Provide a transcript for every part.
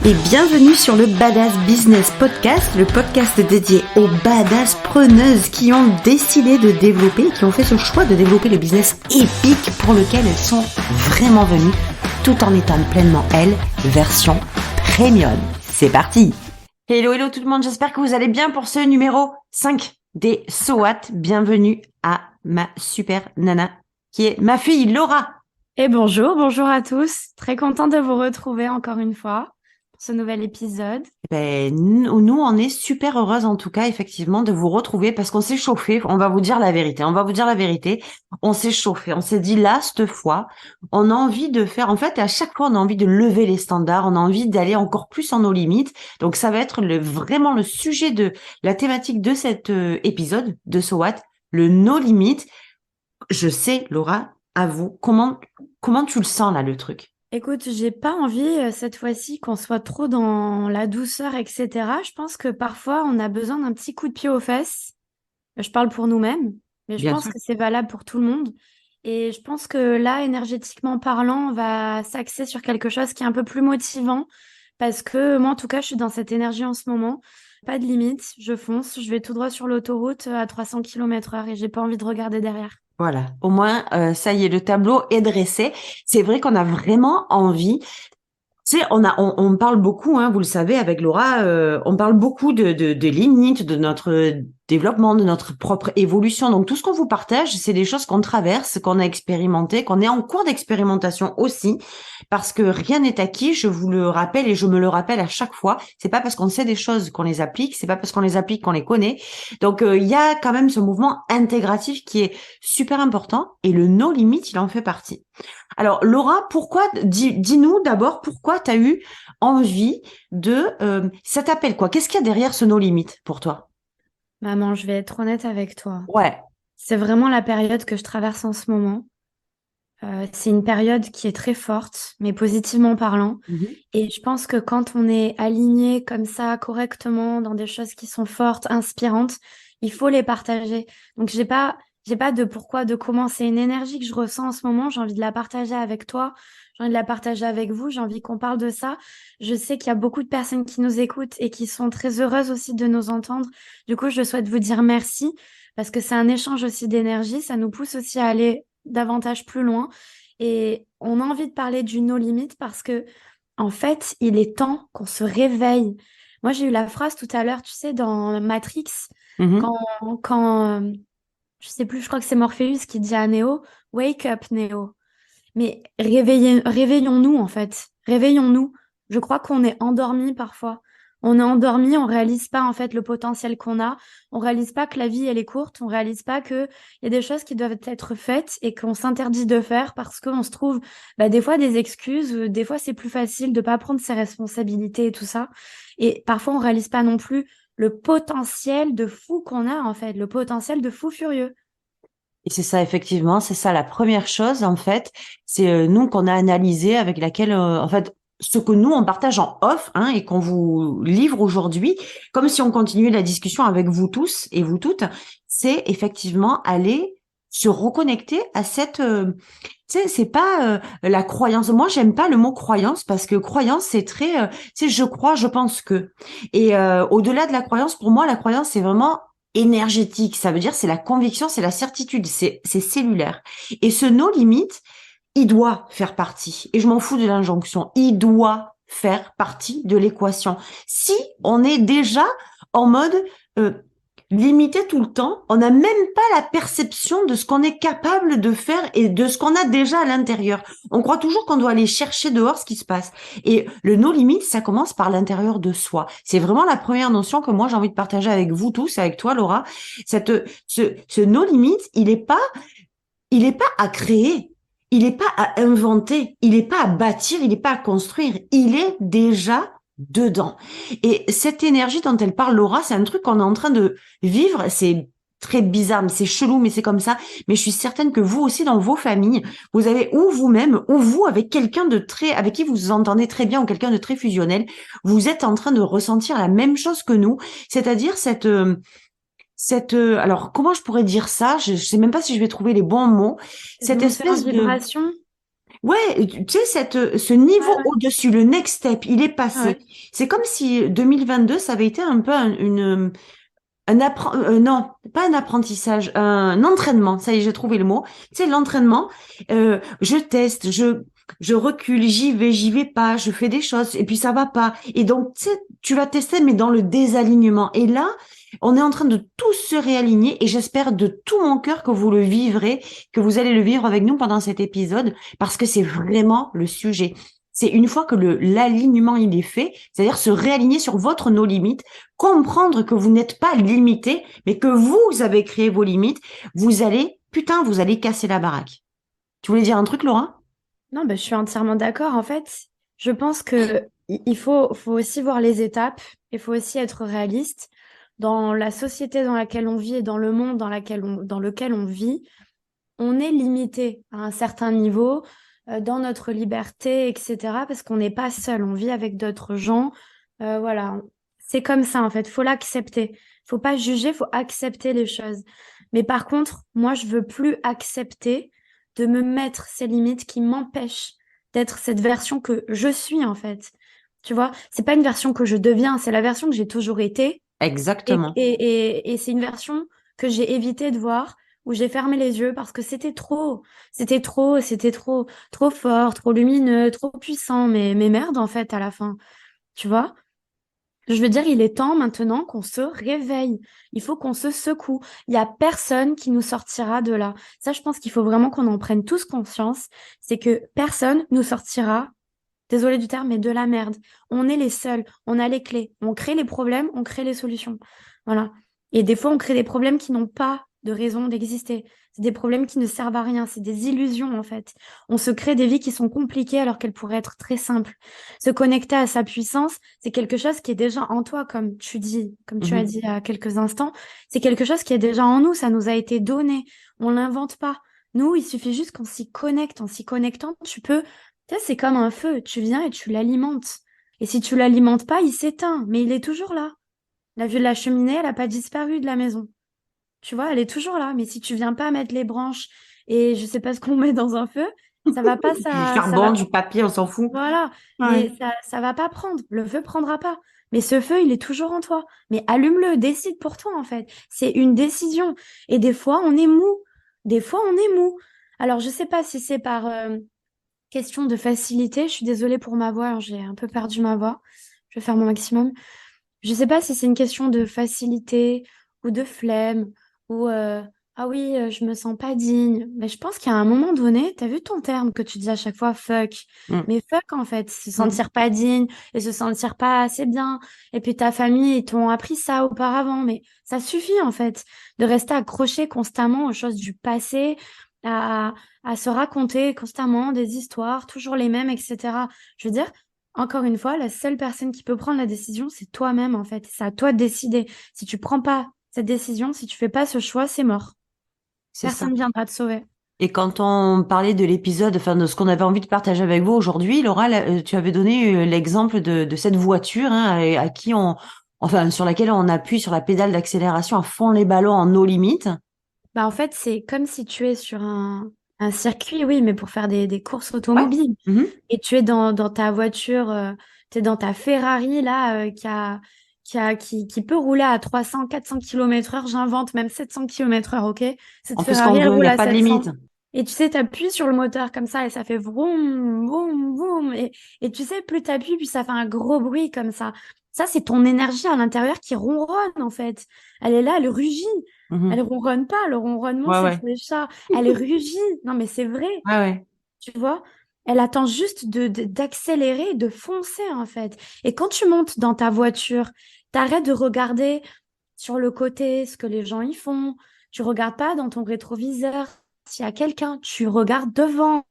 Et bienvenue sur le Badass Business Podcast, le podcast dédié aux badass preneuses qui ont décidé de développer, qui ont fait ce choix de développer le business épique pour lequel elles sont vraiment venues, tout en étant pleinement elles, version premium. C'est parti! Hello tout le monde, j'espère que vous allez bien pour ce numéro 5 des So What. Bienvenue à ma super nana qui est ma fille Laura. Et bonjour à tous. Très contente de vous retrouver encore une fois pour ce nouvel épisode. Nous, on est super heureuses en tout cas, effectivement, de vous retrouver parce qu'on s'est chauffé. On va vous dire la vérité. On s'est chauffé. On s'est dit là, cette fois, on a envie de faire. En fait, à chaque fois, on a envie de lever les standards. On a envie d'aller encore plus en nos limites. Donc, ça va être vraiment le sujet de la thématique de cet épisode de So What, le no limit. Je sais, Laura, à vous, comment tu le sens là, le truc? Écoute, j'ai pas envie cette fois-ci qu'on soit trop dans la douceur, etc. Je pense que parfois on a besoin d'un petit coup de pied aux fesses. Je parle pour nous-mêmes, mais je Bien pense sûr. que c'est valable pour tout le monde. Et je pense que là, énergétiquement parlant, on va s'axer sur quelque chose qui est un peu plus motivant parce que moi, en tout cas, je suis dans cette énergie en ce moment. Pas de limite, je fonce, je vais tout droit sur l'autoroute à 300 km/h et j'ai pas envie de regarder derrière. Voilà, au moins, ça y est, le tableau est dressé. C'est vrai qu'on a vraiment envie. Tu sais, on parle beaucoup, hein, vous le savez, avec Laura, on parle beaucoup de limites, de notre développement, de notre propre évolution. Donc, tout ce qu'on vous partage, c'est des choses qu'on traverse, qu'on a expérimenté, qu'on est en cours d'expérimentation aussi, parce que rien n'est acquis, je vous le rappelle et je me le rappelle à chaque fois. C'est pas parce qu'on sait des choses qu'on les applique, c'est pas parce qu'on les applique qu'on les connaît. Donc, il y a quand même ce mouvement intégratif qui est super important et le no limit, il en fait partie. Alors, Laura, dis-nous d'abord pourquoi tu as eu envie ça t'appelle quoi? Qu'est-ce qu'il y a derrière ce no limit pour toi? Maman, je vais être honnête avec toi. Ouais. C'est vraiment la période que je traverse en ce moment. C'est une période qui est très forte, mais positivement parlant. Mhm. Et je pense que quand on est aligné comme ça, correctement, dans des choses qui sont fortes, inspirantes, il faut les partager. Donc, j'ai pas de pourquoi, de comment. C'est une énergie que je ressens en ce moment. J'ai envie de la partager avec toi. J'ai envie de la partager avec vous. J'ai envie qu'on parle de ça. Je sais qu'il y a beaucoup de personnes qui nous écoutent et qui sont très heureuses aussi de nous entendre. Du coup, je souhaite vous dire merci parce que c'est un échange aussi d'énergie. Ça nous pousse aussi à aller davantage plus loin. Et on a envie de parler du no limit parce que, en fait, il est temps qu'on se réveille. Moi, j'ai eu la phrase tout à l'heure, tu sais, dans Matrix, Mhm. quand, quand je sais plus, je crois que c'est Morpheus qui dit à Neo, Wake up, Neo. Mais réveillons-nous, en fait. Réveillons-nous. Je crois qu'on est endormi parfois. On est endormi, on réalise pas, en fait, le potentiel qu'on a. On réalise pas que la vie, elle est courte. On réalise pas que il y a des choses qui doivent être faites et qu'on s'interdit de faire parce qu'on se trouve, des fois des excuses, des fois c'est plus facile de pas prendre ses responsabilités et tout ça. Et parfois, on réalise pas non plus le potentiel de fou qu'on a, en fait, le potentiel de fou furieux. Et c'est ça, effectivement, c'est ça la première chose, en fait, c'est nous qu'on a analysé avec laquelle, en fait, ce que nous, on partage en off, hein, et qu'on vous livre aujourd'hui, comme si on continuait la discussion avec vous tous et vous toutes, c'est effectivement aller se reconnecter à cette, tu sais, c'est pas la croyance. Moi, j'aime pas le mot croyance parce que croyance, c'est très, tu sais, je crois, je pense que. Et au-delà de la croyance, pour moi, la croyance, c'est vraiment énergétique. Ça veut dire c'est la conviction, c'est la certitude, c'est cellulaire. Et ce no limite, il doit faire partie. Et je m'en fous de l'injonction. Il doit faire partie de l'équation. Si on est déjà en mode euh, limité tout le temps, on n'a même pas la perception de ce qu'on est capable de faire et de ce qu'on a déjà à l'intérieur. On croit toujours qu'on doit aller chercher dehors ce qui se passe. Et le no limit, ça commence par l'intérieur de soi. C'est vraiment la première notion que moi j'ai envie de partager avec vous tous, avec toi Laura. Ce no limit, il est pas à créer. Il n'est pas à inventer, il n'est pas à bâtir, il n'est pas à construire, il est déjà dedans. Et cette énergie dont elle parle, Laura, c'est un truc qu'on est en train de vivre. C'est très bizarre, mais c'est chelou, mais c'est comme ça. Mais je suis certaine que vous aussi, dans vos familles, vous avez ou vous-même, ou vous, avec quelqu'un de très, avec qui vous vous entendez très bien, ou quelqu'un de très fusionnel, vous êtes en train de ressentir la même chose que nous, c'est-à-dire alors comment je pourrais dire ça? Je sais même pas si je vais trouver les bons mots. Cette Cette montée en espèce de vibration. Ouais, tu sais, ce niveau Ouais, ouais. au-dessus, le next step, il est Ah passé. ouais. C'est comme si 2022, ça avait été un peu non, pas un apprentissage, un entraînement. Ça y est, j'ai trouvé le mot. Tu sais, l'entraînement, je teste, je recule, j'y vais pas, je fais des choses et puis ça va pas. Et donc, tu sais, tu vas tester, mais dans le désalignement. Et là, on est en train de tous se réaligner et j'espère de tout mon cœur que vous le vivrez, que vous allez le vivre avec nous pendant cet épisode parce que c'est vraiment le sujet. C'est une fois que l'alignement il est fait, c'est-à-dire se réaligner sur votre nos limites, comprendre que vous n'êtes pas limité, mais que vous avez créé vos limites, vous allez casser la baraque. Tu voulais dire un truc, Laura? Non, ben, je suis entièrement d'accord. En fait, je pense que il faut aussi voir les étapes. Il faut aussi être réaliste. Dans la société dans laquelle on vit et dans le monde dans lequel on vit, on est limité à un certain niveau dans notre liberté, etc. Parce qu'on n'est pas seul, on vit avec d'autres gens. Voilà, c'est comme ça en fait. Faut l'accepter. Faut pas juger, faut accepter les choses. Mais par contre, moi, je veux plus accepter de me mettre ces limites qui m'empêchent d'être cette version que je suis en fait. Tu vois, c'est pas une version que je deviens, c'est la version que j'ai toujours été. Exactement. Et c'est une version que j'ai évité de voir, où j'ai fermé les yeux parce que trop fort, trop lumineux, trop puissant, mais merde en fait à la fin, tu vois? Je veux dire, il est temps maintenant qu'on se réveille. Il faut qu'on se secoue. Il y a personne qui nous sortira de là. Ça, je pense qu'il faut vraiment qu'on en prenne tous conscience. C'est que personne nous sortira, désolé du terme, mais de la merde. On est les seuls. On a les clés. On crée les problèmes, on crée les solutions. Voilà. Et des fois, on crée des problèmes qui n'ont pas de raison d'exister. C'est des problèmes qui ne servent à rien. C'est des illusions, en fait. On se crée des vies qui sont compliquées alors qu'elles pourraient être très simples. Se connecter à sa puissance, c'est quelque chose qui est déjà en toi, comme tu as Mhm. dit il y a quelques instants. C'est quelque chose qui est déjà en nous. Ça nous a été donné. On l'invente pas. Nous, il suffit juste qu'on s'y connecte. En s'y connectant, tu peux, tu sais, c'est comme un feu. Tu viens et tu l'alimentes. Et si tu l'alimentes pas, il s'éteint. Mais il est toujours là. La vue de la cheminée, elle n'a pas disparu de la maison. Tu vois, elle est toujours là. Mais si tu viens pas mettre les branches et je sais pas ce qu'on met dans un feu, ça va pas, Du ça charbon, va, du papier, on s'en fout. voilà. Ouais. Mais ça va pas prendre. Le feu prendra pas. Mais ce feu, il est toujours en toi. Mais allume-le, décide pour toi, en fait. C'est une décision. Et des fois, on est mou. Des fois, on est mou. Alors, je sais pas si c'est par question de facilité. Je suis désolée pour ma voix. J'ai un peu perdu ma voix. Je vais faire mon maximum. Je sais pas si c'est une question de facilité ou de flemme ou ah oui, je me sens pas digne. Mais je pense qu'à un moment donné, t'as vu ton terme que tu dis à chaque fois fuck. Mm. Mais fuck en fait, se Mm. sentir pas digne et se sentir pas assez bien. Et puis ta famille, ils t'ont appris ça auparavant. Mais ça suffit en fait de rester accroché constamment aux choses du passé, à, à se raconter constamment des histoires, toujours les mêmes, etc. Je veux dire, encore une fois, la seule personne qui peut prendre la décision, c'est toi-même, en fait. C'est à toi de décider. Si tu prends pas cette décision, si tu fais pas ce choix, c'est mort. C'est ça. Personne viendra te sauver. Et quand on parlait de l'épisode, enfin de ce qu'on avait envie de partager avec vous aujourd'hui, Laura, tu avais donné l'exemple de cette voiture hein, à qui enfin sur laquelle on appuie sur la pédale d'accélération à fond les ballons en nos limites. Bah, en fait, c'est comme si tu es sur un circuit, oui, mais pour faire des courses Ouais. automobiles. Mhm. Et tu es dans ta voiture, tu es dans ta Ferrari, là, qui peut rouler à 300, 400 km/h. J'invente même 700 km/h, ok? Cette On fait ce Ferrari, qu'on elle veut, il roule n'y a à pas de limite. 700. Et tu sais, tu appuies sur le moteur comme ça et ça fait vroom, vroom, vroom. Et tu sais, plus tu appuies, plus ça fait un gros bruit comme ça. Ça, c'est ton énergie à l'intérieur qui ronronne, en fait. Elle est là, elle rugit. Elle Mhm. ronronne pas, le ronronnement, Ouais, c'est ouais. pour les chats. Elle rugit. Non, mais c'est vrai, Ouais, ouais. tu vois. Elle attend juste d'accélérer, de foncer, en fait. Et quand tu montes dans ta voiture, t'arrêtes de regarder sur le côté ce que les gens y font. Tu regardes pas dans ton rétroviseur s'il y a quelqu'un. Tu regardes devant,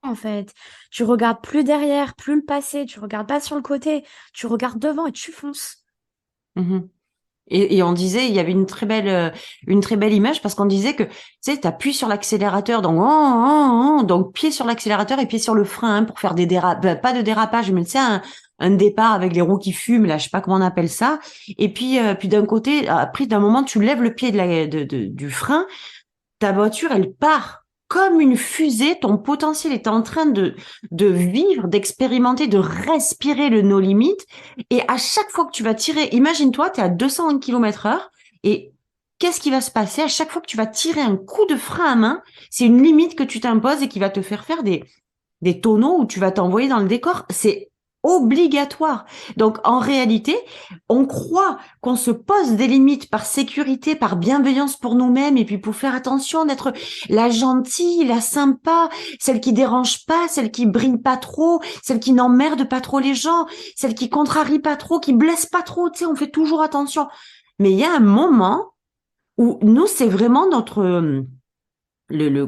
en fait. Tu regardes plus derrière, plus le passé. Tu regardes pas sur le côté. Tu regardes devant et tu fonces. Mhm. Et on disait, il y avait une très belle image parce qu'on disait que, tu sais, t'appuies sur l'accélérateur, donc, donc pied sur l'accélérateur et pied sur le frein hein, pour faire des dérapages, pas de dérapage, mais tu sais, un départ avec les roues qui fument, là, je sais pas comment on appelle ça. Et puis d'un côté, après, d'un moment, tu lèves le pied du frein, ta voiture, elle part. comme une fusée, ton potentiel est en train de vivre, d'expérimenter, de respirer le no limit. Et à chaque fois que tu vas tirer, imagine-toi, tu es à 200 km/h et qu'est-ce qui va se passer à chaque fois que tu vas tirer un coup de frein à main? C'est une limite que tu t'imposes et qui va te faire faire des tonneaux où tu vas t'envoyer dans le décor. C'est obligatoire. Donc, en réalité, on croit qu'on se pose des limites par sécurité, par bienveillance pour nous-mêmes et puis pour faire attention d'être la gentille, la sympa, celle qui dérange pas, celle qui brille pas trop, celle qui n'emmerde pas trop les gens, celle qui contrarie pas trop, qui blesse pas trop, tu sais, on fait toujours attention. Mais il y a un moment où nous, c'est vraiment notre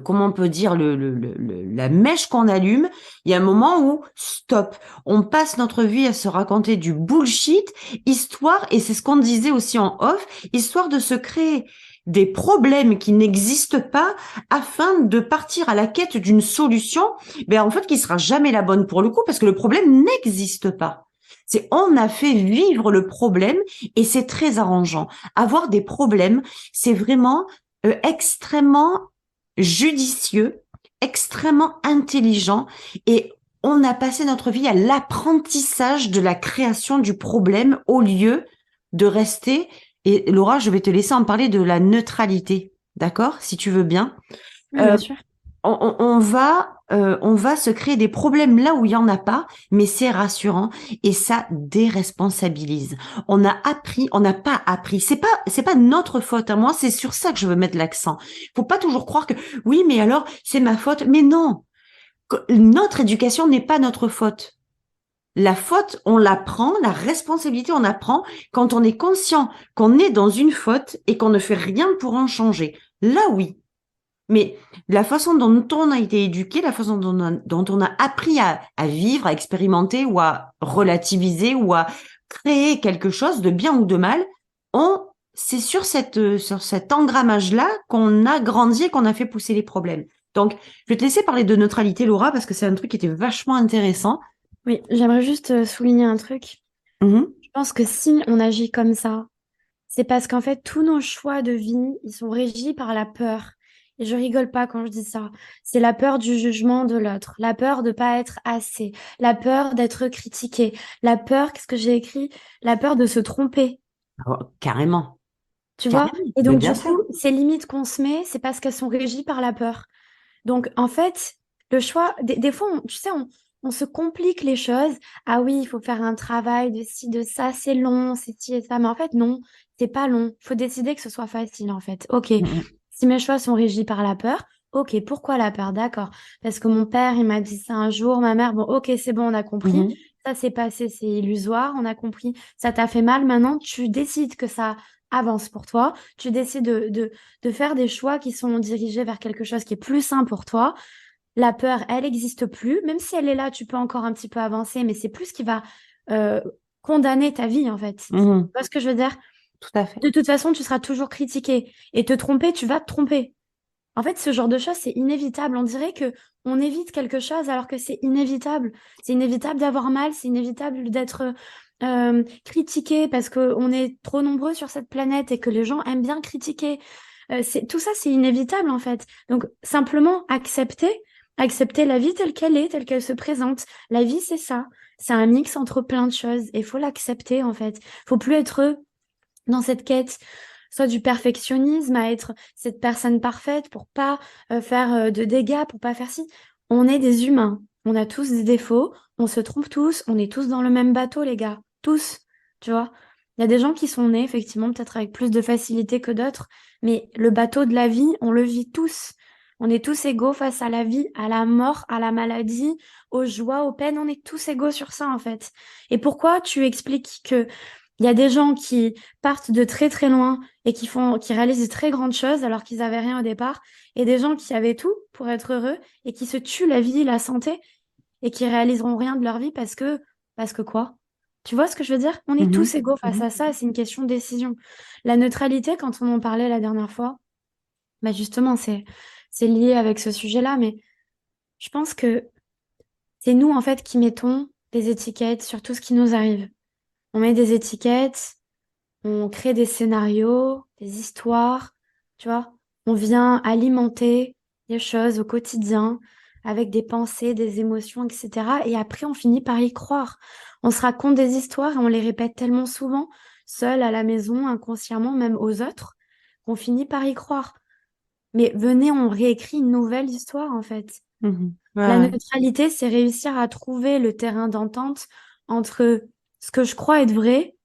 comment on peut dire la mèche qu'on allume, il y a un moment où stop, on passe notre vie à se raconter du bullshit, histoire, et c'est ce qu'on disait aussi en off, histoire de se créer des problèmes qui n'existent pas afin de partir à la quête d'une solution, ben en fait qui sera jamais la bonne pour le coup parce que le problème n'existe pas. C'est on a fait vivre le problème et c'est très arrangeant. Avoir des problèmes, c'est vraiment extrêmement judicieux, extrêmement intelligent et on a passé notre vie à l'apprentissage de la création du problème au lieu de rester. Et Laura, je vais te laisser en parler de la neutralité, d'accord? Si tu veux bien. Oui, Euh, bien sûr. on va se créer des problèmes là où il y en a pas, mais c'est rassurant et ça déresponsabilise. On a appris, on n'a pas appris. C'est pas notre faute à moi. C'est sur ça que je veux mettre l'accent. Faut pas toujours croire que oui, mais alors c'est ma faute. Mais non, notre éducation n'est pas notre faute. La faute, on l'apprend, la responsabilité, on apprend quand on est conscient qu'on est dans une faute et qu'on ne fait rien pour en changer. Là, oui. Mais la façon dont on a été éduqué, la façon dont on a appris à vivre, à expérimenter ou à relativiser ou à créer quelque chose de bien ou de mal, c'est sur cet engrammage-là qu'on a grandi et qu'on a fait pousser les problèmes. Donc, je vais te laisser parler de neutralité, Laura, parce que c'est un truc qui était vachement intéressant. Oui, j'aimerais juste souligner un truc. Mhm. Je pense que si on agit comme ça, c'est parce qu'en fait, tous nos choix de vie, ils sont régis par la peur. Et je rigole pas quand je dis ça. C'est la peur du jugement de l'autre, la peur de pas être assez, la peur d'être critiqué, la peur, qu'est-ce que j'ai écrit? La peur de se tromper. Oh, carrément, Tu vois? carrément, Et mais donc, bien du sûr. coup, ces limites qu'on se met, c'est parce qu'elles sont régies par la peur. Donc, en fait, le choix, des fois, tu sais, on se complique les choses. Ah oui, il faut faire un travail de ci, de ça, c'est long, c'est ci et ça. Mais en fait, non, c'est pas long. Il faut décider que ce soit facile, en fait. OK, Mhm, si mes choix sont régis par la peur, OK, pourquoi la peur? D'accord. Parce que mon père, il m'a dit ça un jour, ma mère, bon, OK, c'est bon, on a compris. mhm, Ça s'est passé, c'est illusoire, on a compris. Ça t'a fait mal. Maintenant, tu décides que ça avance pour toi. Tu décides de faire des choix qui sont dirigés vers quelque chose qui est plus sain pour toi. La peur, elle n'existe plus. Même si elle est là, tu peux encore un petit peu avancer, mais c'est plus ce qui va euh, condamner ta vie, en fait. Tu mhm. vois ce que je veux dire? Tout à fait. De toute façon, tu seras toujours critiqué. Et te tromper, tu vas te tromper. En fait, ce genre de choses, c'est inévitable. On dirait que on évite quelque chose alors que c'est inévitable. C'est inévitable d'avoir mal, c'est inévitable d'être critiqué parce qu'on est trop nombreux sur cette planète et que les gens aiment bien critiquer. Tout ça, c'est inévitable en fait. Donc, simplement accepter la vie telle qu'elle est, telle qu'elle se présente. La vie, c'est ça. C'est un mix entre plein de choses et il faut l'accepter en fait. Faut plus être dans cette quête, soit du perfectionnisme, à être cette personne parfaite pour pas faire de dégâts, pour pas faire ci. On est des humains, on a tous des défauts, on se trompe tous, on est tous dans le même bateau, les gars, tous, tu vois. Il y a des gens qui sont nés, effectivement, peut-être avec plus de facilité que d'autres, mais le bateau de la vie, on le vit tous. On est tous égaux face à la vie, à la mort, à la maladie, aux joies, aux peines. On est tous égaux sur ça, en fait. Et pourquoi tu expliques que il y a des gens qui partent de très très loin et qui réalisent de très grandes choses alors qu'ils avaient rien au départ, et des gens qui avaient tout pour être heureux et qui se tuent la vie, la santé et qui réaliseront rien de leur vie parce que quoi? Tu vois ce que je veux dire? On est Mhm, tous égaux face mhm, à ça, c'est une question de décision. La neutralité, quand on en parlait la dernière fois, bah justement, c'est lié avec ce sujet-là, mais je pense que c'est nous en fait qui mettons des étiquettes sur tout ce qui nous arrive. On met des étiquettes. On crée des scénarios, des histoires, tu vois. On vient alimenter des choses au quotidien, avec des pensées, des émotions, etc. Et après, on finit par y croire. On se raconte des histoires et on les répète tellement souvent, seul à la maison, inconsciemment, même aux autres, qu'on finit par y croire. Mais venez, on réécrit une nouvelle histoire, en fait. Mhm. La Ouais, ouais. neutralité, c'est réussir à trouver le terrain d'entente entre ce que je crois être vrai,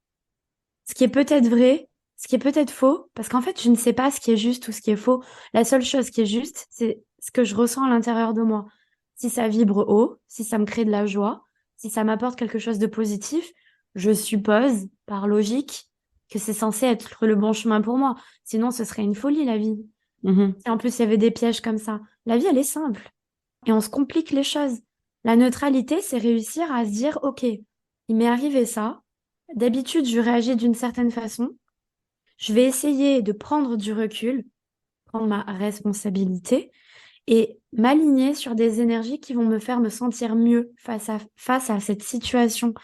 ce qui est peut-être vrai, ce qui est peut-être faux, parce qu'en fait, je ne sais pas ce qui est juste ou ce qui est faux. La seule chose qui est juste, c'est ce que je ressens à l'intérieur de moi. Si ça vibre haut, si ça me crée de la joie, si ça m'apporte quelque chose de positif, je suppose, par logique, que c'est censé être le bon chemin pour moi. Sinon, ce serait une folie, la vie. Mhm. Si en plus il y avait des pièges comme ça. La vie, elle est simple. Et on se complique les choses. La neutralité, c'est réussir à se dire, OK, il m'est arrivé ça. D'habitude, je réagis d'une certaine façon. Je vais essayer de prendre du recul, prendre ma responsabilité et m'aligner sur des énergies qui vont me faire me sentir mieux face à cette situation.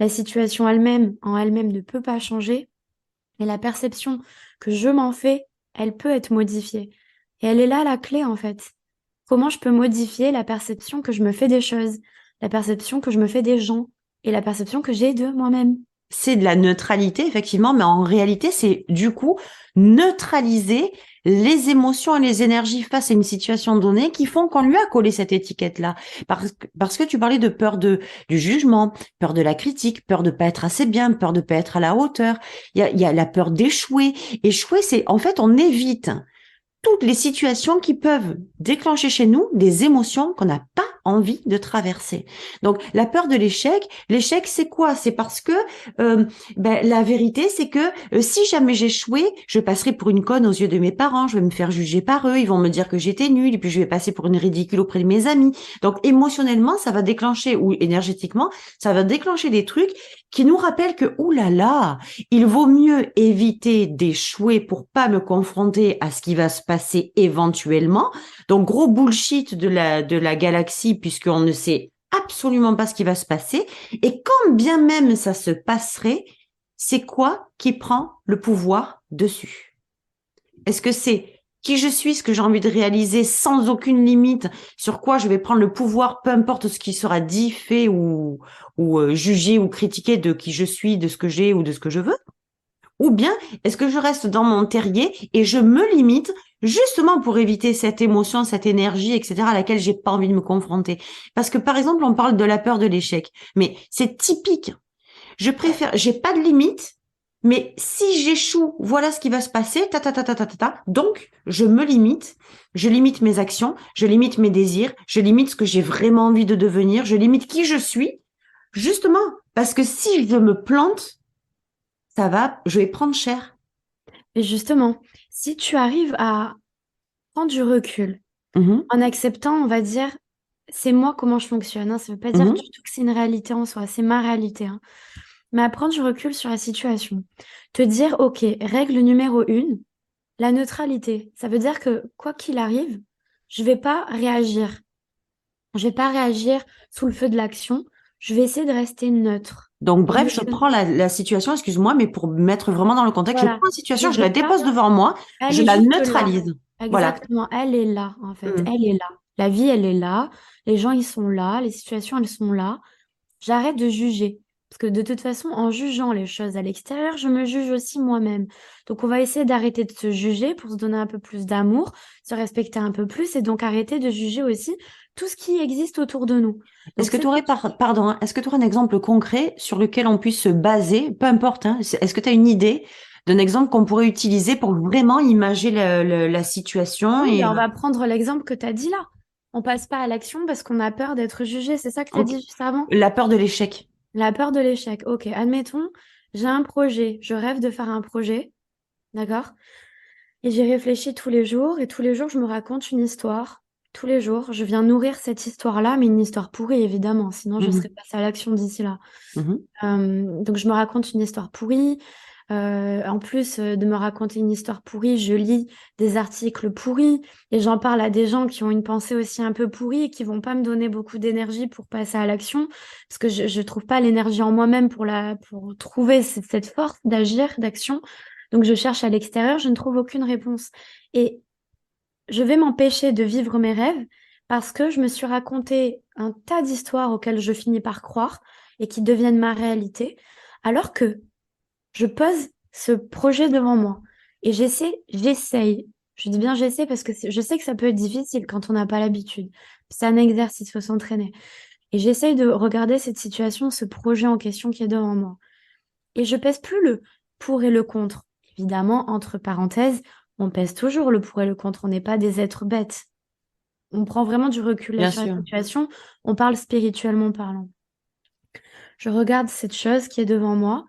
La situation elle-même, en elle-même, ne peut pas changer. Et la perception que je m'en fais, elle peut être modifiée. Et elle est là la clé, en fait. Comment je peux modifier la perception que je me fais des choses, la perception que je me fais des gens et la perception que j'ai de moi-même. C'est de la neutralité, effectivement, mais en réalité, c'est du coup neutraliser les émotions et les énergies face à une situation donnée qui font qu'on lui a collé cette étiquette-là. Parce que tu parlais de peur du jugement, peur de la critique, peur de pas être assez bien, peur de pas être à la hauteur. Il y a la peur d'échouer. Échouer, c'est, en fait, on évite toutes les situations qui peuvent déclencher chez nous des émotions qu'on n'a pas envie de traverser. Donc la peur de l'échec, l'échec c'est quoi? C'est parce que la vérité c'est que si jamais j'échouais, je passerai pour une conne aux yeux de mes parents, je vais me faire juger par eux, ils vont me dire que j'étais nulle et puis je vais passer pour une ridicule auprès de mes amis. Donc émotionnellement ça va déclencher ou énergétiquement ça va déclencher des trucs qui nous rappellent que oulala, il vaut mieux éviter d'échouer pour pas me confronter à ce qui va se passer éventuellement. Donc, gros bullshit de la galaxie, puisqu'on ne sait absolument pas ce qui va se passer. Et quand bien même ça se passerait, c'est quoi qui prend le pouvoir dessus? Est-ce que c'est qui je suis, ce que j'ai envie de réaliser sans aucune limite, sur quoi je vais prendre le pouvoir, peu importe ce qui sera dit, fait ou jugé ou critiqué de qui je suis, de ce que j'ai ou de ce que je veux? Ou bien, est-ce que je reste dans mon terrier et je me limite justement pour éviter cette émotion, cette énergie, etc., à laquelle j'ai pas envie de me confronter? Parce que, par exemple, on parle de la peur de l'échec, mais c'est typique. Je préfère, j'ai pas de limite, mais si j'échoue, voilà ce qui va se passer, ta, ta, ta, ta, ta, ta, ta. Donc, je limite mes actions, je limite mes désirs, je limite ce que j'ai vraiment envie de devenir, je limite qui je suis, justement, parce que si je me plante, je vais prendre cher. Et justement, si tu arrives à prendre du recul Mhm, en acceptant, on va dire, c'est moi comment je fonctionne, hein, ça ne veut pas dire mhm. du tout que c'est une réalité en soi, c'est ma réalité, hein. Mais à prendre du recul sur la situation. Te dire, OK, règle numéro une, la neutralité. Ça veut dire que quoi qu'il arrive, je vais pas réagir. Je vais pas réagir sous le feu de l'action. Je vais essayer de rester neutre. Donc, Je bref, je prends la situation, excuse-moi, mais pour me mettre vraiment dans le contexte, je Voilà. prends la Je situation, je vais la pas. dépose devant moi, Elle je est la juste là. neutralise. Voilà. Exactement. Elle est là, en fait. Mm. Elle est là. La vie, elle est là. Les gens, ils sont là. Les situations, elles sont là. J'arrête de juger. Parce que de toute façon, en jugeant les choses à l'extérieur, je me juge aussi moi-même. Donc, on va essayer d'arrêter de se juger pour se donner un peu plus d'amour, se respecter un peu plus et donc arrêter de juger aussi tout ce qui existe autour de nous. Est-ce Donc, que cette tu aurais, pardon, hein, est-ce que tu aurais un exemple concret sur lequel on puisse se baser, peu importe, hein, est-ce que tu as une idée d'un exemple qu'on pourrait utiliser pour vraiment imager la situation oui, et, ben on va prendre l'exemple que tu as dit là. On passe pas à l'action parce qu'on a peur d'être jugé. C'est ça que tu as ok, dit juste avant? la peur de l'échec? La peur de l'échec. Ok, admettons, j'ai un projet. Je rêve de faire un projet. D'accord? Et j'y réfléchis tous les jours. Et tous les jours, je me raconte une histoire. Tous les jours, je viens nourrir cette histoire-là, mais une histoire pourrie, évidemment. Sinon, je serais Mhm, passée à l'action d'ici là. mhm. Donc, je me raconte une histoire pourrie. En plus de me raconter une histoire pourrie, je lis des articles pourris et j'en parle à des gens qui ont une pensée aussi un peu pourrie et qui vont pas me donner beaucoup d'énergie pour passer à l'action parce que je trouve pas l'énergie en moi-même pour trouver cette force d'agir, d'action. Donc je cherche à l'extérieur, je ne trouve aucune réponse. Et je vais m'empêcher de vivre mes rêves parce que je me suis raconté un tas d'histoires auxquelles je finis par croire et qui deviennent ma réalité, alors que je pose ce projet devant moi et j'essaye. Je dis bien j'essaie parce que je sais que ça peut être difficile quand on n'a pas l'habitude. C'est un exercice, il faut s'entraîner. Et j'essaye de regarder cette situation, ce projet en question qui est devant moi. Et je pèse plus le pour et le contre. Évidemment, entre parenthèses, on pèse toujours le pour et le contre. On n'est pas des êtres bêtes. On prend vraiment du recul là Bien sur la sûr. situation. On parle spirituellement parlant. Je regarde cette chose qui est devant moi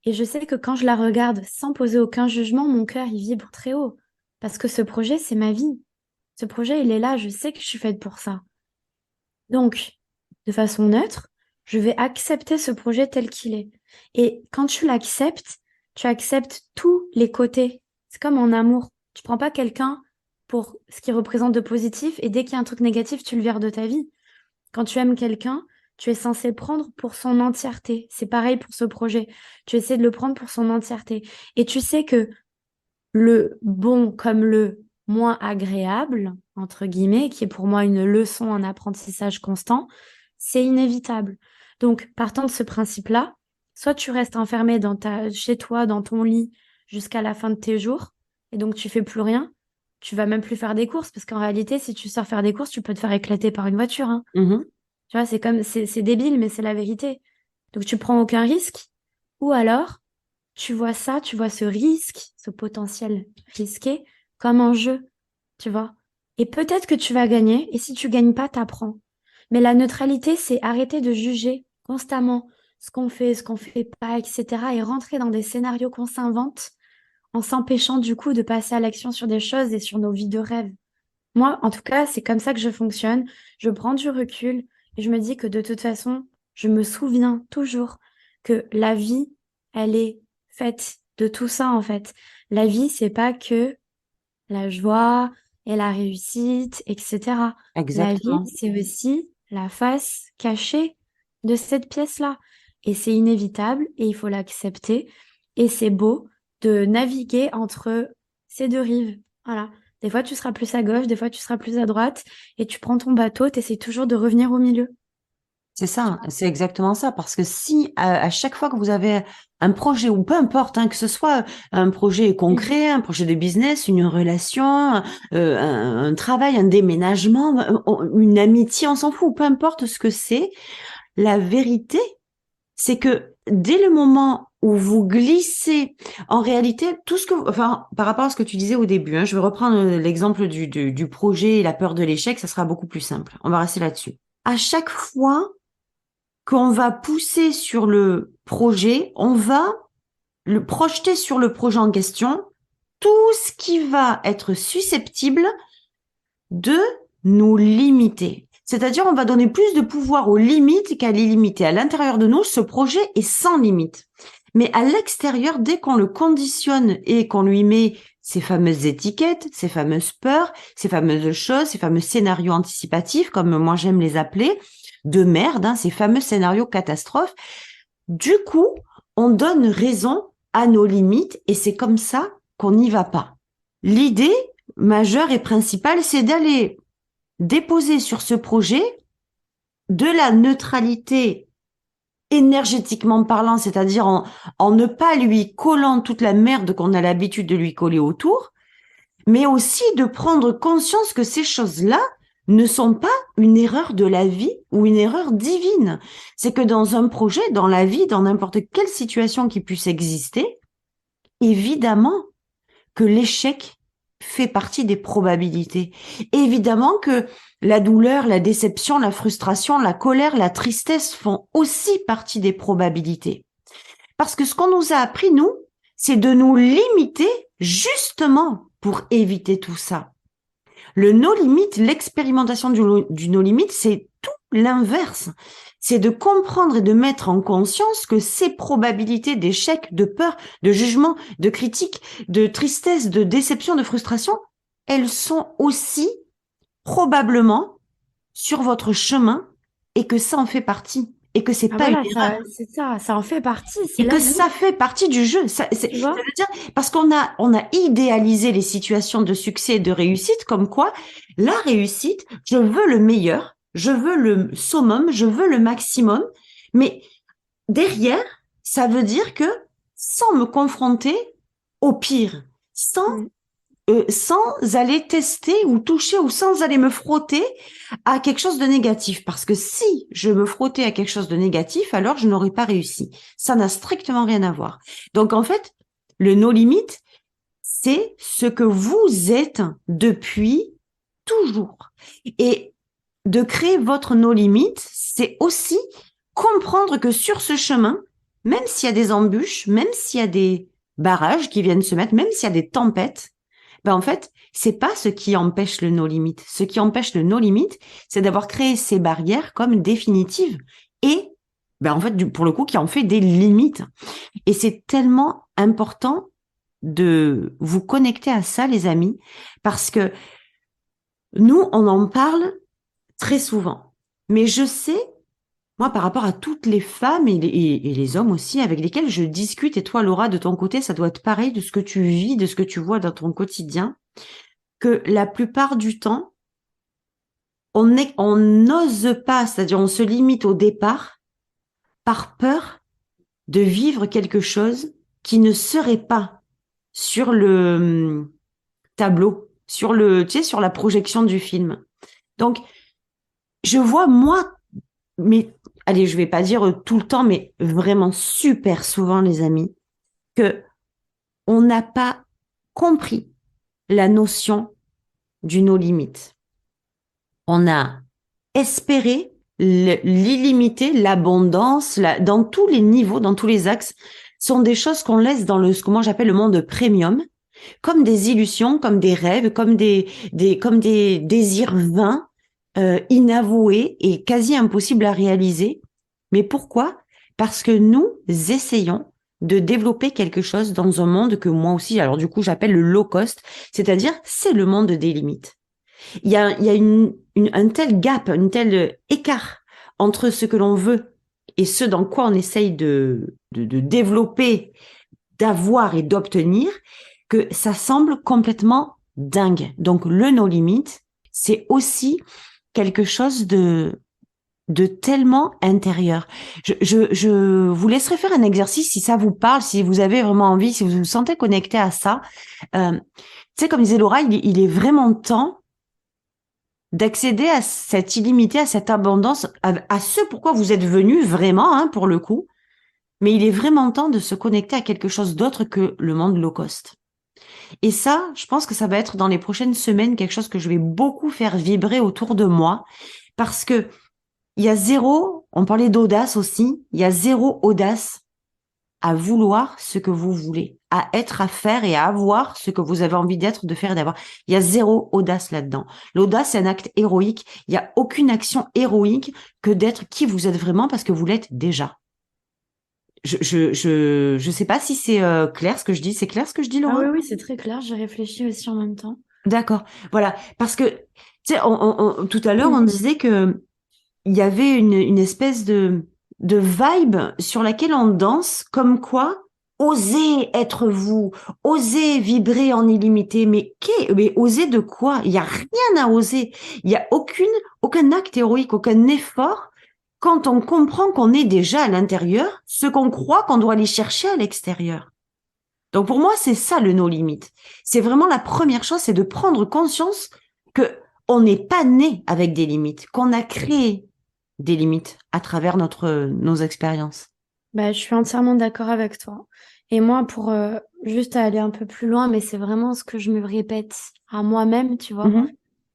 et je sais que quand je la regarde sans poser aucun jugement, mon cœur il vibre très haut. Parce que ce projet, c'est ma vie. Ce projet, il est là. Je sais que je suis faite pour ça. Donc, de façon neutre, je vais accepter ce projet tel qu'il est. Et quand tu acceptes tous les côtés. C'est comme en amour. Tu prends pas quelqu'un pour ce qu'il représente de positif et dès qu'il y a un truc négatif, tu le vires de ta vie. Quand tu aimes quelqu'un, tu es censé le prendre pour son entièreté. C'est pareil pour ce projet. Tu essaies de le prendre pour son entièreté. Et tu sais que le bon comme le moins agréable, entre guillemets, qui est pour moi une leçon, un apprentissage constant, c'est inévitable. Donc, partant de ce principe-là, soit tu restes enfermé chez toi, dans ton lit, jusqu'à la fin de tes jours, et donc tu fais plus rien. Tu vas même plus faire des courses, parce qu'en réalité, si tu sors faire des courses, tu peux te faire éclater par une voiture, hein. Mhm. Tu vois, c'est débile, mais c'est la vérité. Donc, tu prends aucun risque, ou alors, tu vois ça, tu vois ce risque, ce potentiel risqué comme un jeu, tu vois. Et peut-être que tu vas gagner, et si tu gagnes pas, t'apprends. Mais la neutralité, c'est arrêter de juger constamment ce qu'on fait pas, etc. et rentrer dans des scénarios qu'on s'invente en s'empêchant du coup de passer à l'action sur des choses et sur nos vies de rêve. Moi, en tout cas, c'est comme ça que je fonctionne. Je prends du recul et je me dis que de toute façon, je me souviens toujours que la vie, elle est faite de tout ça, en fait. La vie, c'est pas que la joie et la réussite, etc. La vie, Exactement. c'est aussi la face cachée de cette pièce-là. Et c'est inévitable et il faut l'accepter. Et c'est beau de naviguer entre ces deux rives. Voilà. Des fois, tu seras plus à gauche, des fois, tu seras plus à droite. Et tu prends ton bateau, tu essaies toujours de revenir au milieu. C'est ça, c'est exactement ça. Parce que si à chaque fois que vous avez un projet, ou peu importe, hein, que ce soit un projet Mhm. concret, un projet de business, une relation, un travail, un déménagement, une amitié, on s'en fout, peu importe ce que c'est, la vérité, c'est que dès le moment où vous glissez, en réalité, tout ce que, enfin, par rapport à ce que tu disais au début, hein, je vais reprendre l'exemple du projet et la peur de l'échec, ça sera beaucoup plus simple. On va rester là-dessus. À chaque fois qu'on va pousser sur le projet, on va le projeter sur le projet en question, tout ce qui va être susceptible de nous limiter. C'est-à-dire, on va donner plus de pouvoir aux limites qu'à les limiter. À l'intérieur de nous, ce projet est sans limite. Mais à l'extérieur, dès qu'on le conditionne et qu'on lui met ces fameuses étiquettes, ces fameuses peurs, ces fameuses choses, ces fameux scénarios anticipatifs, comme moi j'aime les appeler, de merde, hein, ces fameux scénarios catastrophes, du coup, on donne raison à nos limites et c'est comme ça qu'on n'y va pas. L'idée majeure et principale, c'est d'aller déposer sur ce projet de la neutralité énergétiquement parlant, c'est-à-dire en ne pas lui collant toute la merde qu'on a l'habitude de lui coller autour, mais aussi de prendre conscience que ces choses-là ne sont pas une erreur de la vie ou une erreur divine. C'est que dans un projet, dans la vie, dans n'importe quelle situation qui puisse exister, évidemment que l'échec fait partie des probabilités. Évidemment que la douleur, la déception, la frustration, la colère, la tristesse font aussi partie des probabilités. Parce que ce qu'on nous a appris, nous, c'est de nous limiter justement pour éviter tout ça. Le no-limit, l'expérimentation du no-limit, c'est tout l'inverse. C'est de comprendre et de mettre en conscience que ces probabilités d'échec, de peur, de jugement, de critique, de tristesse, de déception, de frustration, elles sont aussi probablement sur votre chemin et que ça en fait partie. et que c'est Ah pas une voilà, erreur c'est ça, ça en fait partie, c'est et que la vie, ça fait partie du jeu. tu Ça vois? veut dire, parce on a idéalisé les situations de succès et de réussite comme quoi la réussite, je veux le meilleur, je veux le summum, je veux le maximum, mais derrière, ça veut dire que sans me confronter au pire, Mm. sans aller tester ou toucher ou sans aller me frotter à quelque chose de négatif. Parce que si je me frottais à quelque chose de négatif, alors je n'aurais pas réussi. Ça n'a strictement rien à voir. Donc en fait, le no limit, c'est ce que vous êtes depuis toujours. Et de créer votre no limit, c'est aussi comprendre que sur ce chemin, même s'il y a des embûches, même s'il y a des barrages qui viennent se mettre, même s'il y a des tempêtes, ben en fait, c'est pas ce qui empêche le no limit. Ce qui empêche le no limit, c'est d'avoir créé ces barrières comme définitives et ben en fait, pour le coup, qui en fait des limites. Et c'est tellement important de vous connecter à ça, les amis, parce que nous, on en parle très souvent. Mais je sais, moi, par rapport à toutes les femmes et les hommes aussi avec lesquels je discute, et toi, Laura, de ton côté, ça doit être pareil de ce que tu vis, de ce que tu vois dans ton quotidien, que la plupart du temps, on n'ose pas, c'est-à-dire on se limite au départ par peur de vivre quelque chose qui ne serait pas sur le tableau, sur tu sais, sur la projection du film. Donc, je vois moi, mais allez, je vais pas dire tout le temps, mais vraiment super souvent, les amis, que on n'a pas compris la notion du no limite. On a espéré l'illimité, l'abondance, dans tous les niveaux, dans tous les axes, sont des choses qu'on laisse dans ce que moi j'appelle le monde premium, comme des illusions, comme des rêves, comme des désirs vains, inavoués et quasi impossibles à réaliser. Mais pourquoi? Parce que nous essayons de développer quelque chose dans un monde que moi aussi, alors du coup, j'appelle le low cost, c'est-à-dire c'est le monde des limites. Il y a un tel gap, un tel écart entre ce que l'on veut et ce dans quoi on essaye de développer, d'avoir et d'obtenir, que ça semble complètement dingue. Donc le no limit, c'est aussi quelque chose de tellement intérieur. Je vous laisserai faire un exercice si ça vous parle, si vous avez vraiment envie, si vous vous sentez connecté à ça. Tu sais, comme disait Laura, il est vraiment temps d'accéder à cette illimité, à cette abondance, à ce pourquoi vous êtes venu vraiment, hein, pour le coup. Mais il est vraiment temps de se connecter à quelque chose d'autre que le monde low cost. Et ça, je pense que ça va être dans les prochaines semaines quelque chose que je vais beaucoup faire vibrer autour de moi parce que il y a zéro, on parlait d'audace aussi, il y a zéro audace à vouloir ce que vous voulez, à être, à faire et à avoir ce que vous avez envie d'être, de faire et d'avoir. Il y a zéro audace là-dedans. L'audace, c'est un acte héroïque. Il n'y a aucune action héroïque que d'être qui vous êtes vraiment parce que vous l'êtes déjà. Je sais pas si c'est clair ce que je dis. C'est clair ce que je dis, Ah Laura? oui, oui, c'est très clair, j'ai réfléchi aussi en même temps. D'accord. Voilà. Parce que, tu sais, tout à l'heure, on Mm. disait que il y avait une espèce de vibe sur laquelle on danse, comme quoi, osez être vous, osez vibrer en illimité. Mais oser de quoi? Il n'y a rien à oser. Il n'y a aucun acte héroïque, aucun effort quand on comprend qu'on est déjà à l'intérieur, ce qu'on croit qu'on doit aller chercher à l'extérieur. Donc pour moi, c'est ça le no limit. C'est vraiment la première chose, c'est de prendre conscience que on n'est pas né avec des limites, qu'on a créé des limites à travers nos expériences. Bah, je suis entièrement d'accord avec toi. Et moi, pour juste aller un peu plus loin, mais c'est vraiment ce que je me répète à moi-même, tu vois, Mhm.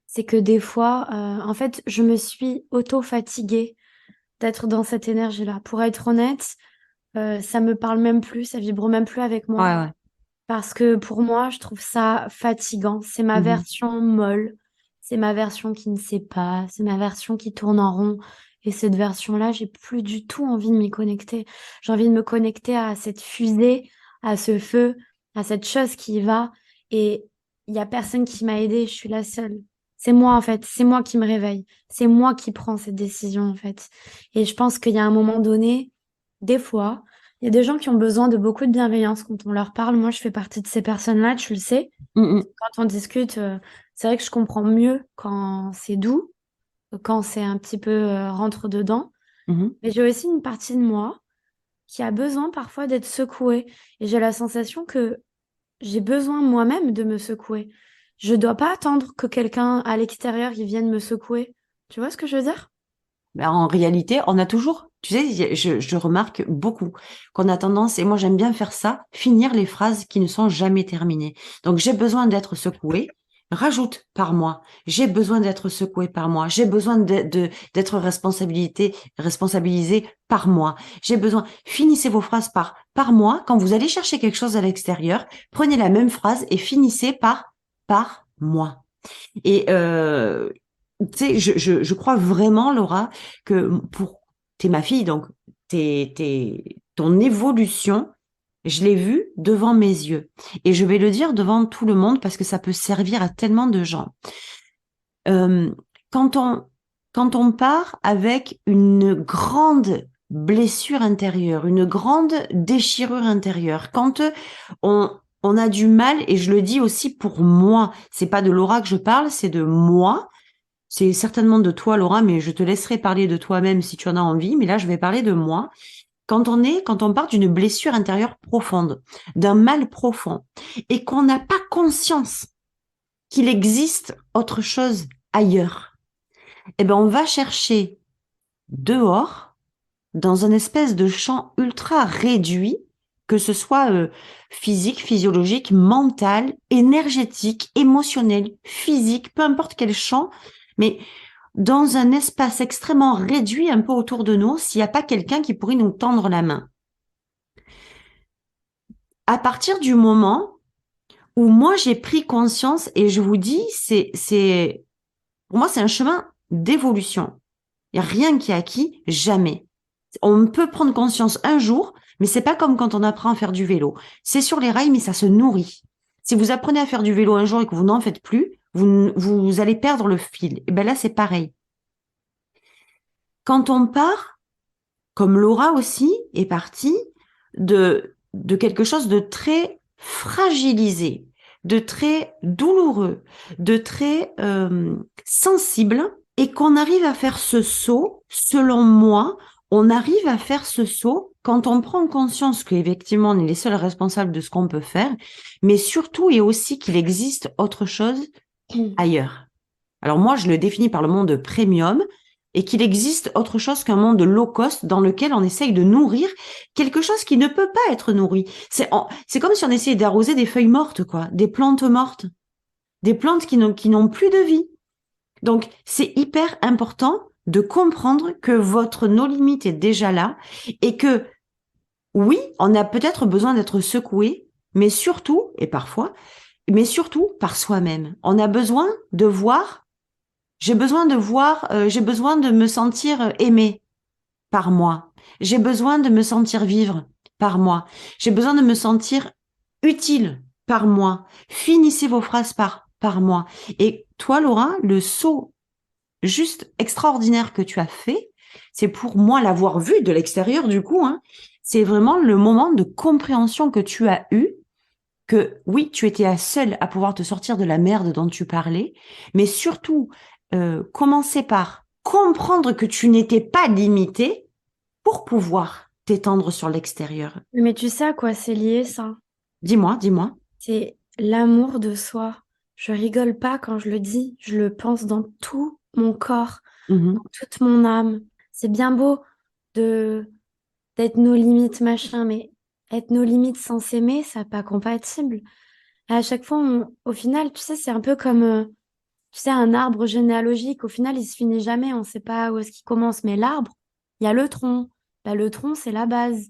c'est que des fois, en fait, je me suis auto-fatiguée d'être dans cette énergie-là. Pour être honnête, ça me parle même plus, ça vibre même plus avec moi. Ouais, ouais. Parce que pour moi, je trouve ça fatigant. C'est ma Mhm. version molle, c'est ma version qui ne sait pas, c'est ma version qui tourne en rond. Et cette version-là, j'ai plus du tout envie de m'y connecter. J'ai envie de me connecter à cette fusée, à ce feu, à cette chose qui y va. Et il y a personne qui m'a aidée, je suis la seule. C'est moi, en fait. C'est moi qui me réveille. C'est moi qui prends cette décision, en fait. Et je pense qu'il y a un moment donné, des fois, il y a des gens qui ont besoin de beaucoup de bienveillance quand on leur parle. Moi, je fais partie de ces personnes-là, tu le sais. Mm, Quand on discute, c'est vrai que je comprends mieux quand c'est doux, quand c'est un petit peu rentre dedans. mm, Mais j'ai aussi une partie de moi qui a besoin parfois d'être secouée. Et j'ai la sensation que j'ai besoin moi-même de me secouer. Je dois pas attendre que quelqu'un à l'extérieur il vienne me secouer. Tu vois ce que je veux dire? Ben, en réalité, on a toujours, tu sais, je remarque beaucoup qu'on a tendance, et moi j'aime bien faire ça, finir les phrases qui ne sont jamais terminées. Donc j'ai besoin d'être secoué, rajoute par moi. J'ai besoin d'être secoué par moi. J'ai besoin d'être responsabilisé par moi. J'ai besoin. Finissez vos phrases par moi. Quand vous allez chercher quelque chose à l'extérieur, prenez la même phrase et finissez par moi. Et tu sais, je crois vraiment, Laura, que t'es ma fille, donc ton évolution, je l'ai vue devant mes yeux. Et je vais le dire devant tout le monde parce que ça peut servir à tellement de gens. Euh, quand quand on part avec une grande blessure intérieure, une grande déchirure intérieure, quand on a du mal, et je le dis aussi pour moi, c'est pas de Laura que je parle, c'est de moi, c'est certainement de toi, Laura, mais je te laisserai parler de toi-même si tu en as envie. Mais là, je vais parler de moi. Quand on part d'une blessure intérieure profonde, d'un mal profond, et qu'on n'a pas conscience qu'il existe autre chose ailleurs, eh ben, on va chercher dehors, dans un espèce de champ ultra réduit, que ce soit physique, physiologique, mental, énergétique, émotionnel, physique, peu importe quel champ, mais dans un espace extrêmement réduit un peu autour de nous, s'il n'y a pas quelqu'un qui pourrait nous tendre la main. À partir du moment où moi j'ai pris conscience, et je vous dis, pour moi c'est un chemin d'évolution. Il n'y a rien qui est acquis, jamais. On peut prendre conscience un jour, mais c'est pas comme quand on apprend à faire du vélo. C'est sur les rails, mais ça se nourrit. Si vous apprenez à faire du vélo un jour et que vous n'en faites plus, vous allez perdre le fil. Et ben là, c'est pareil. Quand on part, comme Laura aussi est partie, de quelque chose de très fragilisé, de très douloureux, de très sensible, et qu'on arrive à faire ce saut, selon moi, on arrive à faire ce saut quand on prend conscience qu'effectivement on est les seuls responsables de ce qu'on peut faire, mais surtout et aussi qu'il existe autre chose ailleurs. Alors moi, je le définis par le monde premium et qu'il existe autre chose qu'un monde low cost dans lequel on essaye de nourrir quelque chose qui ne peut pas être nourri. C'est comme si on essayait d'arroser des feuilles mortes, quoi, des plantes mortes, des plantes qui n'ont plus de vie. Donc, c'est hyper important de comprendre que votre no limite est déjà là et que oui, on a peut-être besoin d'être secoué, mais surtout, et parfois, mais surtout par soi-même. On a besoin de voir j'ai besoin de me sentir aimé par moi. J'ai besoin de me sentir vivre par moi. J'ai besoin de me sentir utile par moi. Finissez vos phrases par moi. Et toi, Laura, le saut juste extraordinaire que tu as fait, c'est pour moi l'avoir vu de l'extérieur du coup, hein, c'est vraiment le moment de compréhension que tu as eu que oui, tu étais la seule à pouvoir te sortir de la merde dont tu parlais, mais surtout, commencer par comprendre que tu n'étais pas limité pour pouvoir t'étendre sur l'extérieur. Mais tu sais à quoi c'est lié, ça? Dis-moi, dis-moi. C'est l'amour de soi. Je rigole pas quand je le dis, je le pense dans tout mon corps, dans Mhm. toute mon âme. C'est bien beau de d'être nos limites, machin, mais être nos limites sans s'aimer, ça pas compatible. Et à chaque fois, au final, tu sais, c'est un peu comme, tu sais, un arbre généalogique. Au final, il se finit jamais. On sait pas où est-ce qu'il commence. Mais l'arbre, il y a le tronc. Bah, le tronc, c'est la base.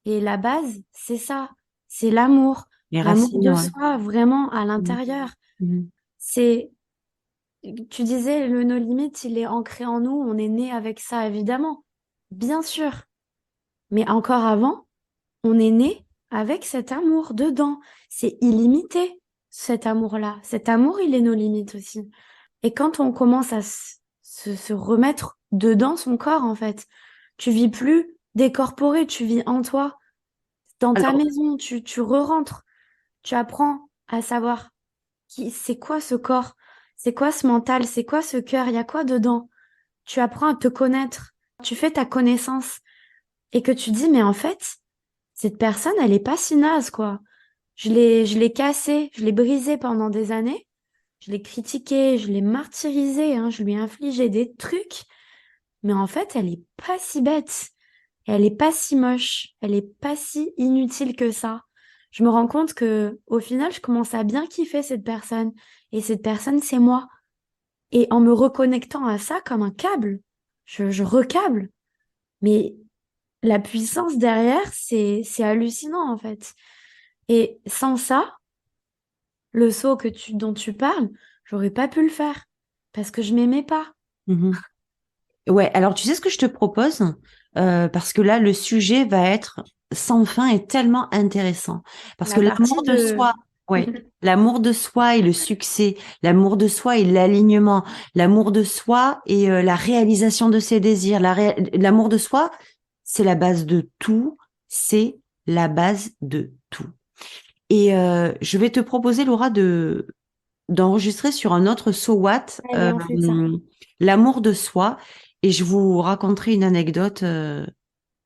Et la base, c'est ça. C'est l'amour. Les L'amour racines, de ouais. soi, vraiment, à Mhm. l'intérieur. Mhm. C'est, tu disais, le no limit, il est ancré en nous. On est né avec ça, évidemment. Bien sûr. Mais encore avant, on est né avec cet amour dedans. C'est illimité, cet amour-là. Cet amour, il est nos limites aussi. Et quand on commence à se remettre dedans son corps, en fait, tu vis plus décorporé, tu vis en toi, dans ta Alors, maison, tu re-rentres, tu apprends à savoir c'est quoi ce corps, c'est quoi ce mental, c'est quoi ce cœur, il y a quoi dedans. Tu apprends à te connaître, tu fais ta connaissance et que tu dis, mais en fait, cette personne, elle est pas si naze, quoi. Je l'ai cassée, je l'ai brisée pendant des années, je l'ai critiquée, je l'ai martyrisée, hein, je lui ai infligé des trucs, mais en fait, elle est pas si bête, elle est pas si moche, elle est pas si inutile que ça. Je me rends compte que, au final, je commence à bien kiffer cette personne, et cette personne, c'est moi. Et en me reconnectant à ça comme un câble, je recâble. Mais la puissance derrière, c'est hallucinant en fait. Et sans ça, le saut dont tu parles, j'aurais pas pu le faire parce que je m'aimais pas. mhm. Ouais, alors tu sais ce que je te propose? Parce que là, le sujet va être sans fin et tellement intéressant. Parce La que l'amour partie de de... soi, ouais, l'amour de soi et le succès, l'amour de soi et l'alignement, l'amour de soi et la réalisation de ses désirs, l'amour de soi, c'est la base de tout, c'est la base de tout. Et je vais te proposer, Laura, d'enregistrer sur un autre So What, Allez, on fait ça. l'amour de soi. Et je vous raconterai une anecdote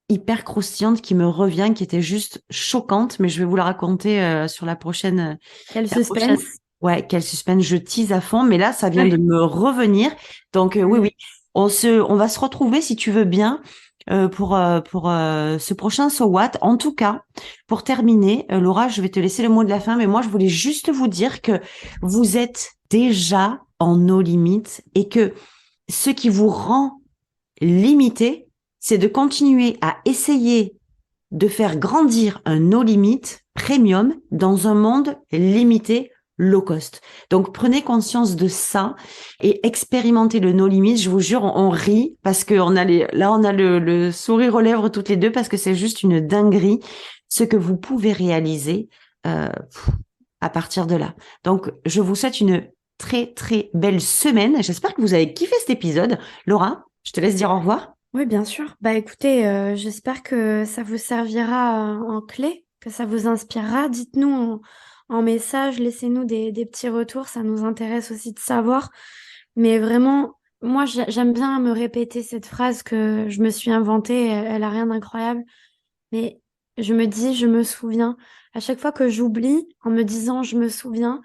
hyper croustillante qui me revient, qui était juste choquante, mais je vais vous la raconter sur Quel la prochaine. suspense. Ouais, quel suspense, je tease à fond, mais là, ça vient de Ouais. me revenir. Donc oui, oui, Allez. on va se retrouver si tu veux bien pour ce prochain So What. En tout cas, pour terminer, Laura, je vais te laisser le mot de la fin, mais moi, je voulais juste vous dire que vous êtes déjà en nos limites et que ce qui vous rend limité, c'est de continuer à essayer de faire grandir un no limit premium dans un monde limité low cost. Donc prenez conscience de ça et expérimentez le no limit. Je vous jure, on rit parce que on a le sourire aux lèvres toutes les deux parce que c'est juste une dinguerie ce que vous pouvez réaliser euh, à partir de là. Donc je vous souhaite une très très belle semaine. J'espère que vous avez kiffé cet épisode. Laura, je te laisse dire au revoir. Oui, bien sûr. Bah écoutez, j'espère que ça vous servira en clé, que ça vous inspirera. Dites-nous en message, laissez-nous des petits retours, ça nous intéresse aussi de savoir. Mais vraiment, moi, j'aime bien me répéter cette phrase que je me suis inventée, elle a rien d'incroyable. Mais je me dis, je me souviens. À chaque fois que j'oublie, en me disant je me souviens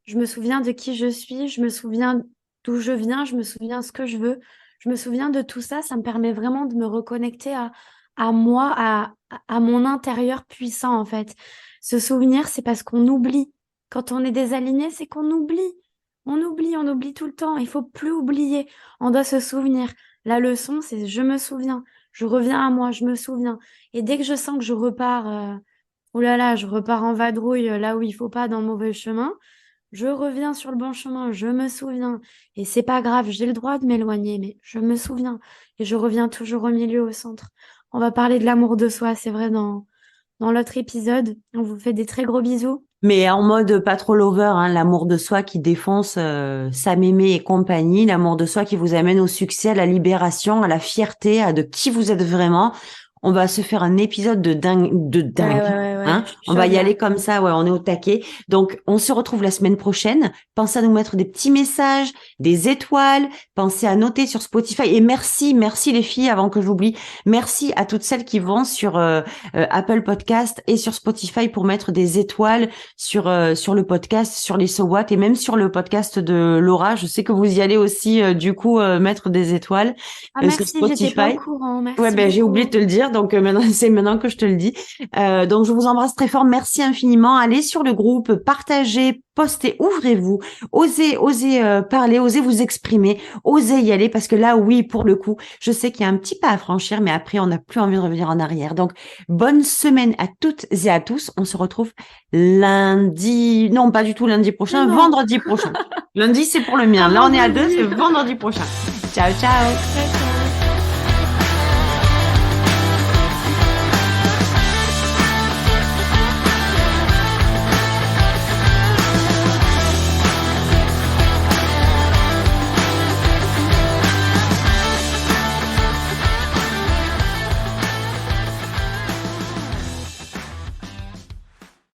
de qui je suis, je me souviens d'où je viens, je me souviens ce que je veux, je me souviens de tout ça. Ça me permet vraiment de me reconnecter à moi, à mon intérieur puissant, en fait. Se souvenir, c'est parce qu'on oublie. Quand on est désaligné, c'est qu'on oublie. On oublie tout le temps. Il faut plus oublier. On doit se souvenir. La leçon, c'est je me souviens. Je reviens à moi, je me souviens. Et dès que je sens que je repars, oh là là, je repars en vadrouille là où il faut pas, dans le mauvais chemin, je reviens sur le bon chemin, je me souviens. Et c'est pas grave, j'ai le droit de m'éloigner, mais je me souviens. Et je reviens toujours au milieu, au centre. On va parler de l'amour de soi, c'est vrai, dans l'autre épisode. On vous fait des très gros bisous. Mais en mode pas trop lover, hein, l'amour de soi qui défonce sa mémé et compagnie, l'amour de soi qui vous amène au succès, à la libération, à la fierté, à de qui vous êtes vraiment. On va se faire un épisode de Ouais, dingue, ouais, ouais, ouais. hein. Je suis On va chaude y là. aller comme ça, ouais, on est au taquet. Donc, on se retrouve la semaine prochaine. Pensez à nous mettre des petits messages, des étoiles. Pensez à noter sur Spotify. Et merci les filles, avant que j'oublie. Merci à toutes celles qui vont sur Apple Podcast et sur Spotify pour mettre des étoiles sur le podcast, sur les So What et même sur le podcast de Laura. Je sais que vous y allez aussi du coup mettre des étoiles Ah, sur merci, j'étais pas au Spotify. courant. Ouais, Merci ben j'ai oublié de beaucoup. te le dire, donc maintenant c'est maintenant que je te le dis. Donc je vous embrasse très fort, merci infiniment. Allez sur le groupe, partagez, postez, ouvrez-vous, osez parler, osez vous exprimer, osez y aller parce que là, oui, pour le coup, je sais qu'il y a un petit pas à franchir, mais après on n'a plus envie de revenir en arrière. Donc bonne semaine à toutes et à tous. On se retrouve lundi, non pas du tout lundi Mais prochain, non. vendredi prochain. Lundi c'est pour le mien. À Là on est à deux, c'est vendredi. vendredi prochain. Ciao ciao. Ciao, ciao.